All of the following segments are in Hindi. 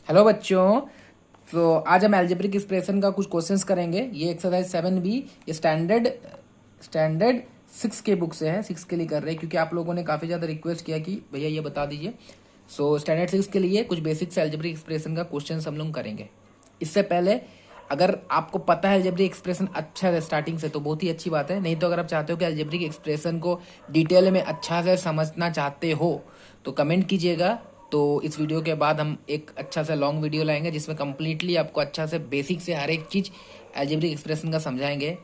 हेलो बच्चों। तो आज हम एल्जेब्रिक एक्सप्रेशन का कुछ क्वेश्चंस करेंगे। ये एक्सरसाइज 7B ये स्टैंडर्ड 6 के बुक से है। 6 के लिए कर रहे हैं क्योंकि आप लोगों ने काफ़ी ज़्यादा रिक्वेस्ट किया कि भैया ये बता दीजिए। सो स्टैंडर्ड 6 के लिए कुछ बेसिक्स एल्जेब्रिक एक्सप्रेशन का क्वेश्चन हम लोग करेंगे। इससे पहले अगर आपको पता है एल्जेब्रिक एक्सप्रेशन अच्छा है स्टार्टिंग से तो बहुत ही अच्छी बात है। नहीं तो अगर आप चाहते हो कि एल्जेब्रिक एक्सप्रेशन को डिटेल में अच्छा से समझना चाहते हो तो कमेंट कीजिएगा। तो इस वीडियो के बाद हम एक अच्छा सा लॉन्ग वीडियो लाएंगे जिसमें कम्प्लीटली आपको अच्छा से बेसिक से हर एक चीज़ एल्जेब्रिक एक्सप्रेशन का समझाएंगे।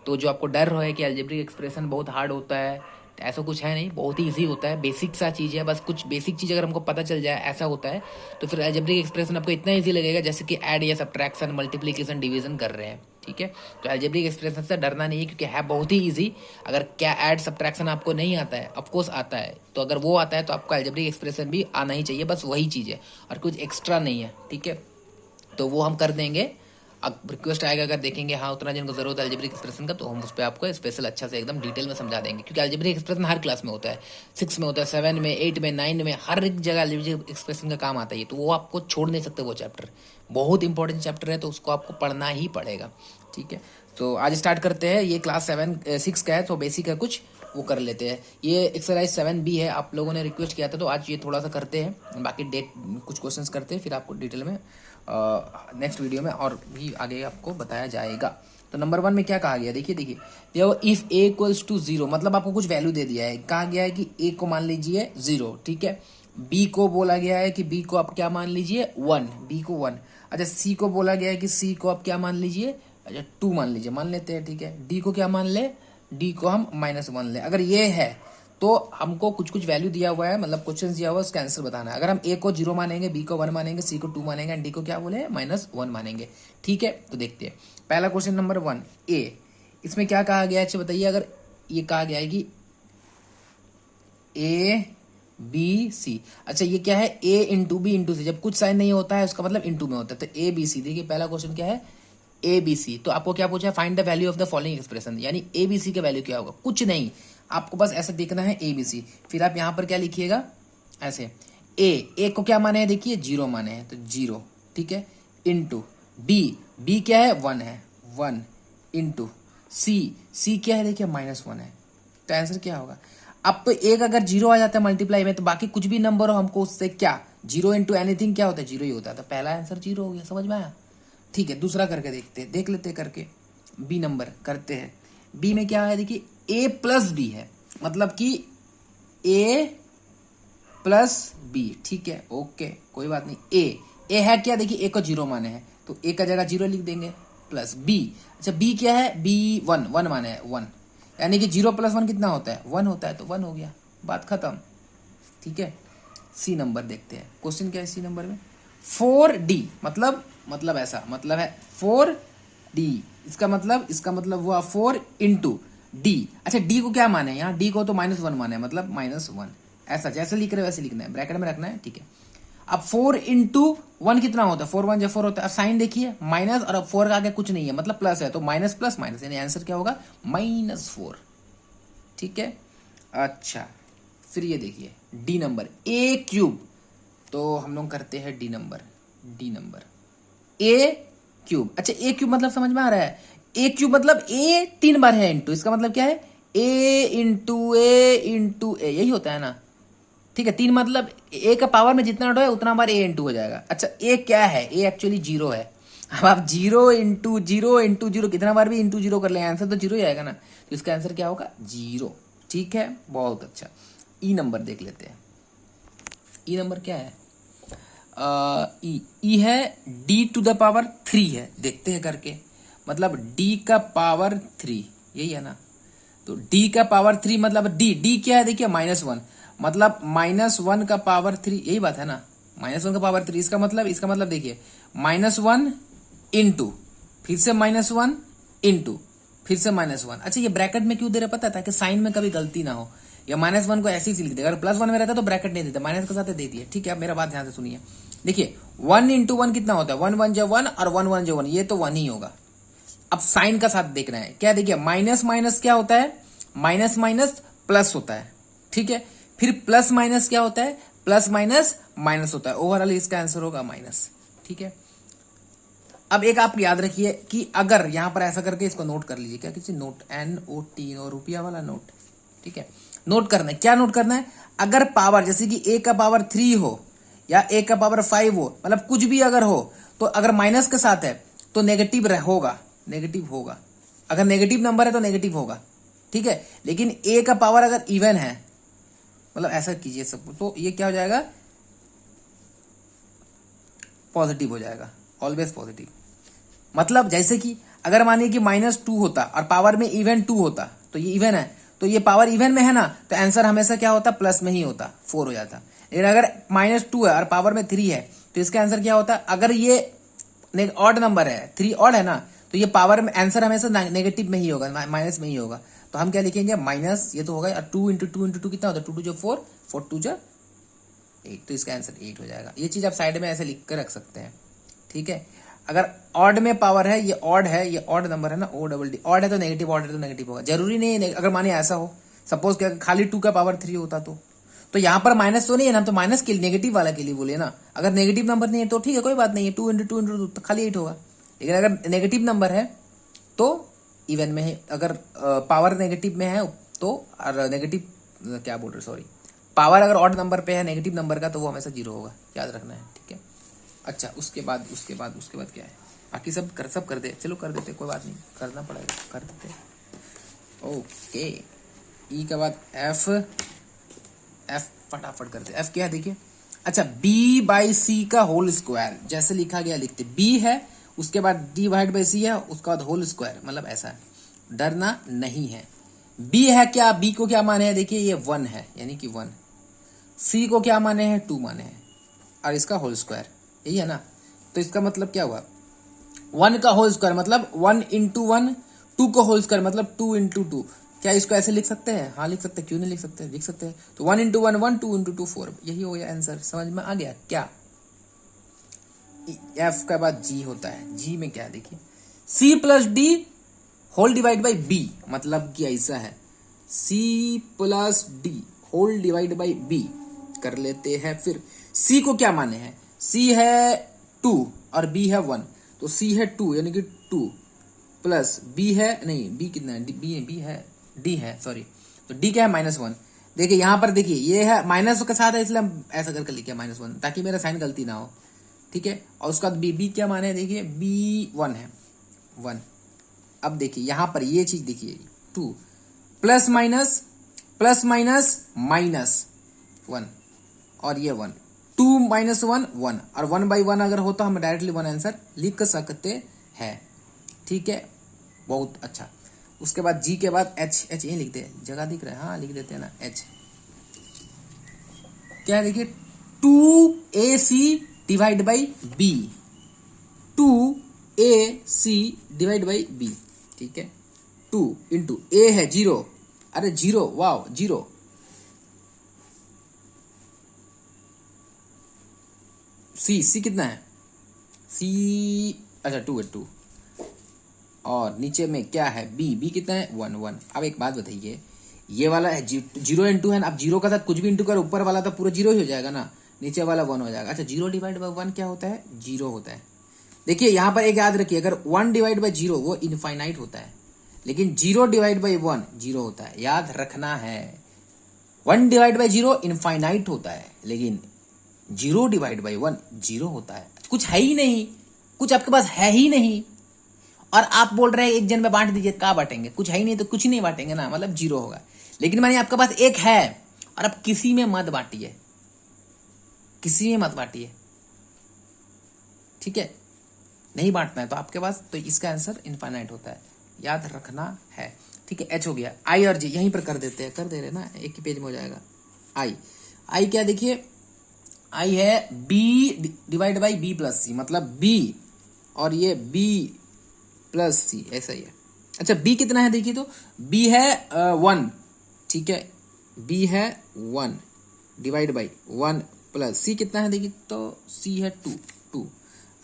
तो जो आपको डर रहा है कि एल्जेब्रिक एक्सप्रेशन बहुत हार्ड होता है, तो ऐसा कुछ है नहीं, बहुत ही इजी होता है। बेसिक सा चीज़ है, बस कुछ बेसिक चीज़ अगर हमको पता चल जाए ऐसा होता है तो फिर एल्जेब्रिक एक्सप्रेशन आपको इतना इजी लगेगा जैसे कि ऐड या सब्ट्रैक्शन, मल्टीप्लिकेशन, डिवीजन कर रहे हैं। ठीक है, तो एल्जेब्रिक एक्सप्रेशन से डरना नहीं है क्योंकि है बहुत ही इजी। अगर क्या ऐड सब्ट्रैक्शन आपको नहीं आता है, ऑफकोर्स आता है, तो अगर वो आता है तो आपको एल्जेब्रिक एक्सप्रेशन भी आना ही चाहिए। बस वही चीज़ है और कुछ एक्स्ट्रा नहीं है। ठीक है, तो वो हम कर देंगे। अब रिक्वेस्ट आएगा अगर देखेंगे हाँ उतना जिनको जरूरत है एल्जेब्रिक एक्सप्रेशन का तो हम उस पर आपको स्पेशल अच्छा से एकदम डिटेल में समझा देंगे क्योंकि एल्जेब्रिक एक्सप्रेशन हर क्लास में होता है। 6 में होता है, 7 में, 8 में, 9 में, हर एक जगह एल्जेब्रिक एक्सप्रेशन का काम आता है। तो वो आपको छोड़ नहीं सकते। वो चैप्टर बहुत इंपॉर्टेंट चैप्टर है तो उसको आपको पढ़ना ही पड़ेगा। ठीक है, तो आज स्टार्ट करते हैं। ये क्लास 6 का है तो बेसिक है कुछ वो कर लेते हैं। ये एक्सरसाइज 7B है, आप लोगों ने रिक्वेस्ट किया था तो आज ये थोड़ा सा करते हैं। बाकी डेट कुछ क्वेश्चंस करते हैं फिर आपको डिटेल में नेक्स्ट वीडियो में और भी आगे आपको बताया जाएगा। तो नंबर 1 में क्या कहा गया, देखिए देखो इफ ए इक्वल्स टू 0, मतलब आपको कुछ वैल्यू दे दिया है। कहा गया है कि ए को मान लीजिए 0। ठीक है, बी को बोला गया है कि बी को आप क्या मान लीजिए 1, बी को 1। अच्छा, सी को बोला गया है कि सी को आप क्या मान लीजिए, अच्छा 2 मान लीजिए, मान लेते हैं। ठीक है, डी को क्या मान ले, डी को हम -1 ले। अगर ये है तो हमको कुछ कुछ वैल्यू दिया हुआ है, मतलब क्वेश्चन दिया हुआ है, उसका आंसर बताना है। अगर हम ए को 0 मानेंगे, बी को 1 मानेंगे, सी को 2 मानेंगे एंड डी को क्या बोले -1 मानेंगे। ठीक है, तो देखते हैं पहला क्वेश्चन नंबर 1 ए। इसमें क्या कहा गया है अच्छा बताइए। अगर ये कहा गया है कि ए बी सी, अच्छा ये क्या है ए इंटू बी इंटू सी। जब कुछ साइन नहीं होता है उसका मतलब इंटू में होता है। तो ए बी सी, देखिए पहला क्वेश्चन क्या है ए बी सी। तो आपको क्या पूछा है, find the value of the following expression, यानी ए बी सी का वैल्यू क्या होगा। कुछ नहीं, आपको बस ऐसा देखना है ए बी सी। फिर आप यहां पर क्या लिखिएगा ऐसे, ए को क्या माने हैं, देखिए 0 माने हैं तो 0। ठीक है, इंटू बी क्या है 1 है, 1 इंटू सी क्या है देखिए -1 है। तो आंसर क्या होगा। अब तो एक अगर 0 आ जाता है मल्टीप्लाई में तो बाकी कुछ भी नंबर हो हमको उससे क्या 0 इंटू एनीथिंग क्या होता है 0 ही होता है। तो पहला आंसर 0 हो गया, समझ में आया। ठीक है, दूसरा करके देख लेते हैं करके। बी नंबर करते हैं। बी में क्या है देखिए ए प्लस बी है, मतलब कि ए प्लस बी। ठीक है, ओके कोई बात नहीं। ए है क्या, देखिए ए को 0 माने हैं तो ए का जगह 0 लिख देंगे, प्लस बी। अच्छा बी क्या है, बी 1 माने है 1, यानी कि 0 + 1 कितना होता है 1 होता है, तो 1 हो गया, बात खत्म। ठीक है, सी नंबर देखते हैं। क्वेश्चन क्या है सी नंबर में, 4D, मतलब ऐसा मतलब है 4D। इसका मतलब हुआ 4 इंटू डी। अच्छा डी को क्या माने, यहाँ डी को तो -1 माने है, मतलब -1। ऐसा जैसे लिख रहे हो वैसे लिखना है, ब्रैकेट में रखना है। ठीक है, अब 4 इंटू 1 कितना होता है, 4 1 = 4 होता है। अब साइन देखिए माइनस, और अब 4 का आगे कुछ नहीं है मतलब प्लस है, तो माइनस प्लस माइनस, यानी आंसर क्या होगा -4। ठीक है, अच्छा फिर ये देखिए डी नंबर ए क्यूब। तो हम लोग करते हैं डी नंबर ए क्यूब। अच्छा ए क्यूब मतलब समझ में आ रहा है, ए क्यूब मतलब ए 3 बार है इंटू, इसका मतलब क्या है ए इंटू ए, यही होता है ना। ठीक है, 3 मतलब ए का पावर में जितना है उतना बार ए इंटू हो जाएगा। अच्छा ए क्या है, ए एक्चुअली 0 है। अब आप 0 कितना बार भी इंटू 0 कर ले आंसर तो 0 ही आएगा ना, तो इसका आंसर क्या होगा 0। ठीक है, बहुत अच्छा। ई नंबर देख लेते हैं। ई नंबर क्या है, ई है D⁻³ है, देखते हैं करके। मतलब D का पावर 3 यही है ना, तो D का पावर 3 मतलब D क्या है देखिए -1, मतलब -1 का पावर 3, यही बात है ना, -1 का पावर 3। इसका मतलब देखिए -1 इंटू फिर से -1 इंटू फिर से -1। अच्छा ये ब्रैकेट में क्यों दे रहे पता है, ताकि साइन में कभी गलती ना हो। या -1 को ऐसे ही लिख दे, अगर +1 में रहता तो ब्रैकेट नहीं देता, माइनस के साथ दे दिए। ठीक है, अब मेरा बात ध्यान से सुनिए। देखिए 1 इंटू 1 कितना होता है, 1 1 = 1 और 1 1 = 1, ये तो 1 ही होगा। अब साइन का साथ देखना है, क्या देखिए माइनस माइनस क्या होता है, माइनस माइनस प्लस होता है। ठीक है, फिर प्लस माइनस क्या होता है, प्लस माइनस माइनस होता है। ओवरऑल इसका आंसर होगा माइनस। ठीक है। अब एक आप याद रखिए कि अगर यहां पर ऐसा करके इसको नोट कर लीजिए, क्या किसी नोट, NOT, और रुपया वाला नोट, ठीक है। नोट करना है, क्या नोट करना है, अगर पावर जैसे कि a का पावर 3 हो या a का पावर 5 हो, मतलब कुछ भी अगर हो, तो अगर माइनस के साथ है तो नेगेटिव होगा, नेगेटिव होगा। अगर नेगेटिव नंबर है तो नेगेटिव होगा, ठीक है। लेकिन a का पावर अगर इवन है, मतलब ऐसा कीजिए सब, तो ये क्या हो जाएगा, पॉजिटिव हो जाएगा, ऑलवेज पॉजिटिव। मतलब जैसे कि अगर मानिए कि -2 होता और पावर में इवन 2 होता, तो ये इवन है, तो ये पावर इवन में है ना, तो आंसर हमेशा क्या होता, प्लस में ही होता, 4 हो जाता। लेकिन अगर -2 है और पावर में 3 है, तो इसका आंसर क्या होता, अगर ये ऑड नंबर है, 3 ऑड है ना, तो ये पावर में आंसर हमेशा नेगेटिव में ही होगा, माइनस में ही होगा। तो हम क्या लिखेंगे, माइनस, ये तो होगा, 2 इंटू 2 इंटू 2 कितना होता है, 2 2 जो 4, 4 2 जो 8, तो इसका आंसर 8 हो जाएगा। ये चीज आप साइड में ऐसे लिख कर रख सकते हैं, ठीक है। अगर ऑड में पावर है, ये ऑड है, ये ऑड नंबर है ना, O ऑड है तो नेगेटिव, ऑड है तो नेगेटिव होगा, जरूरी नहीं है। अगर माने ऐसा हो, सपोज क्या खाली 2 का पावर 3 होता तो यहाँ पर माइनस तो नहीं है ना, तो माइनस के नेगेटिव वाला के लिए बोले ना। अगर नेगेटिव नंबर नहीं है तो ठीक है, कोई बात नहीं है, 2 इंटू 2 इंटू 2 तो खाली 8 होगा। लेकिन अगर नेगेटिव नंबर है तो इवन में है, अगर पावर नेगेटिव में है तो, और नेगेटिव क्या बोल रहे, सॉरी, पावर अगर ऑड नंबर पे है नेगेटिव नंबर का, तो वो हमेशा 0 होगा, याद रखना है, ठीक है। अच्छा, उसके बाद क्या है, बाकी सब कर दे, चलो कर देते, कोई बात नहीं, करना पड़ेगा, कर देते। ओके, ई के बाद एफ फटाफट करते। एफ क्या है देखिए, अच्छा, B/C का होल स्क्वायर जैसे लिखा गया लिखते, B है, उसके बाद D/C है, उसके बाद होल स्क्वायर, मतलब ऐसा है, डरना नहीं है। B है क्या, B को क्या माने हैं, देखिए ये 1 है, यानी कि 1। C को क्या माने हैं, 2 माने हैं, और इसका होल स्क्वायर, यही है ना। तो इसका मतलब क्या हुआ, 1 का होल स्क्वायर मतलब 1 इंटू 1, 2 का होल स्क्वायर मतलब 2 इंटू 2। क्या इसको ऐसे लिख सकते हैं, हाँ लिख सकते हैं, क्यों नहीं लिख सकते, लिख सकते हैं। तो 1 इंटू 1 1, 2 इंटू 2 4, यही हो गया आंसर, समझ में आ गया क्या। एफ के बाद जी होता है, जी में क्या है देखिए, C plus D whole divide by B, मतलब कि ऐसा है, C plus D whole divide by B कर लेते हैं। फिर C को क्या माने हैं, C है 2 और B है 1, तो C है 2 यानी कि 2 प्लस B है, नहीं B कितना है, B है, D है, सॉरी, तो D क्या है, -1। देखिए यहाँ पर देखिए, ये है माइनस के साथ है, इसलिए हम ऐसा करके लिखे -1, ताकि मेरा साइन गलती ना हो, ठीक है। और उसका बाद B क्या माने, देखिए B 1 है, 1। अब देखिए यहाँ पर ये चीज देखिए, 2 प्लस माइनस -1, और ये 1, 2 - 1 1, और 1/1 अगर हो तो हम डायरेक्टली 1 आंसर लिख सकते हैं, ठीक है, बहुत अच्छा। उसके बाद जी के बाद एच यही लिखते हैं, जगह दिख रहा है, हाँ लिख देते हैं ना, एच क्या है देखिए, 2AC divide by B, 2AC divide by B, ठीक है। 2 इंटू ए है 0, अरे 0, वाओ 0, सी कितना है, सी, अच्छा 2 है, 2, और नीचे में क्या है, बी कितना है, 1 1। अब एक बात बताइए, ये वाला है 0 इंटू है ना, अब 0 का साथ कुछ भी इंटू कर, ऊपर वाला तो पूरा 0 ही हो जाएगा ना, नीचे वाला 1 हो जाएगा। अच्छा, 0 डिवाइड बाई 1 क्या होता है, 0 होता है। देखिए यहाँ पर एक याद रखिए, अगर 1 डिवाइड बाई 0 वो इनफाइनाइट होता है, लेकिन 0 डिवाइड बाई 1 0 होता है, याद रखना है। 1 डिवाइड बाई 0 इनफाइनाइट होता है, लेकिन 0 डिवाइड बाई 1 0 होता है। कुछ है ही नहीं, कुछ आपके पास है ही नहीं, और आप बोल रहे हैं एक जन में बांट दीजिए, क्या बांटेंगे, कुछ है ही नहीं तो कुछ नहीं बांटेंगे ना, मतलब 0 होगा। लेकिन मानिए आपके पास एक है, और अब किसी में मत बांटिए, किसी में मत बांटिए, ठीक है, नहीं बांटना है तो आपके पास, तो इसका आंसर इनफाइनाइट होता है, याद रखना है, ठीक है। एच हो गया, आई और जी यहीं पर कर देते हैं, कर दे रहे ना, एक ही पेज में हो जाएगा। आई क्या देखिए, आई है B divide by B plus C, मतलब बी और ये बी प्लस सी, ऐसा ही है। अच्छा, बी कितना है देखिए, तो बी है 1, ठीक है, बी है 1 डिवाइड बाई 1 प्लस सी कितना है देखिए, तो सी है 2।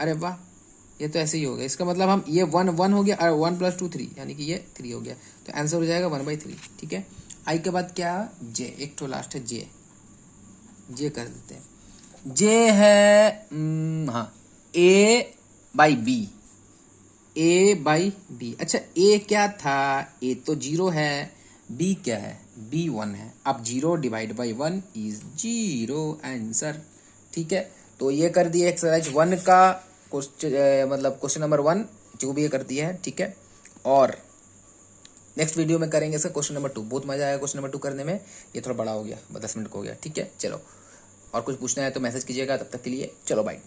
अरे वाह, ये तो ऐसे ही हो गया, इसका मतलब हम ये 1 1 हो गया, और 1 + 2 3, यानी कि ये 3 हो गया, तो आंसर हो जाएगा 1/3, ठीक है। आई के बाद क्या, जे, एक तो लास्ट है जे कर देते हैं। जे है हाँ, A by B, A by B. अच्छा ए क्या था, ए तो 0 है, बी क्या है, बी 1 है। अब 0 डिवाइड बाई 1 इज 0 आंसर। ठीक है, तो ये कर दिया एक्सरसाइज 1 का क्वेश्चन, मतलब क्वेश्चन नंबर 1 जो भी ये कर दिया है। ठीक है, और नेक्स्ट वीडियो में करेंगे इसका क्वेश्चन नंबर 2। बहुत मजा आया क्वेश्चन नंबर 2 करने में, ये थोड़ा बड़ा हो गया, 10 मिनट का हो गया। ठीक है, चलो और कुछ पूछना है तो मैसेज कीजिएगा, तब तक के लिए चलो बाय।